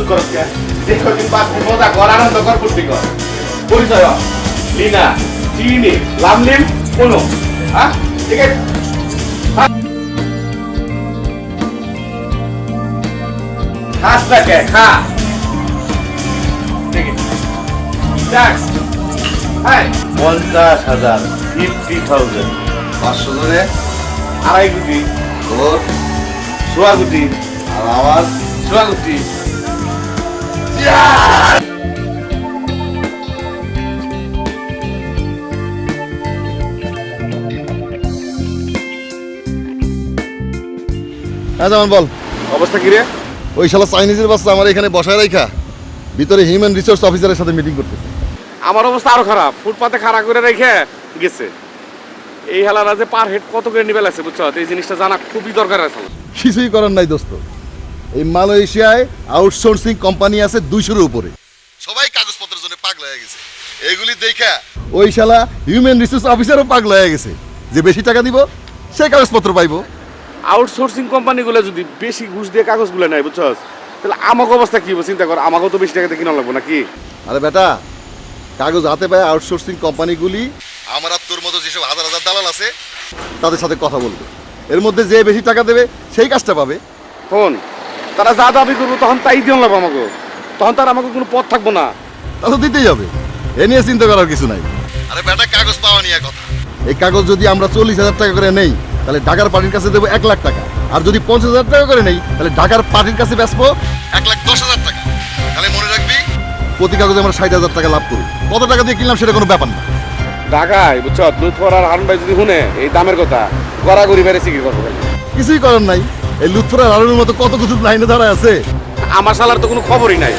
করছ কে যে কদিন বাসে মজা কর আনন্দ কর ফুর্তি কর পরিচয় হ। লিনা চিনি লামলিম কোনো হ্যাঁ ঠিক আছে খাস না কে খা ঠিক আছে যাক হাই 50,000 50,000 500 জনে 2.5 কোটি তোর 1.5 কোটি আর আমার 1.5 কোটি হ্যাঁ যেমন বল অবস্থা কি রে ওই শালা চাইনিজের বাচ্চা আমার এখানে বসায় রাখা ভিতরে হিউম্যান রিসোর্স অফিসারের সাথে মিটিং করতেছে। আমার অবস্থা আরো খারাপ ফুটপাতে খাড়া করে রেখে গেছে এই হালারা যে পার হেড কত করে নিবে লাগছে বুঝছো এই জিনিসটা জানা খুবই দরকার আছে কিছুই করার নাই দোস্ত, এই মালয়েশিয়ায় আউটসোর্সিং কোম্পানি আছে 200-এর উপরে, সবাই কাগজপত্রের জন্য পাগল হয়ে গেছে। এইগুলি দেখা ওই শালা হিউম্যান রিসোর্স অফিসারও পাগল হয়ে গেছে যে বেশি টাকা দিব সে কাগজপত্র পাইবো। আউটসোর্সিং কোম্পানিগুলো যদি বেশি ঘুষ দিয়ে কাগজগুলো নেয় বুঝছো তাহলে আমাকে অবস্থা কি হবে চিন্তা কর আমাকেও তো বেশি টাকাতে কিনা লাগবো নাকি আরে বেটা কাগজ হাতে পায় আউটসোর্সিং কোম্পানিগুলি আমার আর তোর মতো যেসব হাজার হাজার দালাল আছে তাদের সাথে কথা বলবে, এর মধ্যে যে বেশি টাকা দেবে সেই কাজটা পাবে। ফোন তারা যা দাবি করবো তখন তাই দিয়ে লাগবো আমাকে, তখন তার আমাকে কোনো পথ থাকবো না। তা তো দিতেই হবে, এ নিয়ে চিন্তা করার কিছু নাই। আরে বেটা কাগজ পাওয়া নিয়ে কথা, এই কাগজ যদি আমরা 40,000 টাকা করে নেই তাহলে ঢাকার পার্টির কাছে দেবো 1 লাখ টাকা, আর যদি 50,000 টাকা করে নেই তাহলে ঢাকার পার্টির কাছে বেচবো 1,10,000 টাকা। তাহলে মনে রাখবি প্রতি কাগজে আমরা 60,000 টাকা লাভ করি, কত টাকা দিয়ে কিনলাম সেটা কোনো ব্যাপার না। ঢাকায় বুঝছো লুৎফর আর হারুন ভাই যদি শুনে এই দামের কথা গড়াগড়ি বেড়ে সিকির করবো। কিছুই করার নাই, এই লুৎফর আর আরুনের মতো কত কিছু লাইনে ধরা আছে। আমার শালার তো কোনো খবরই নাই,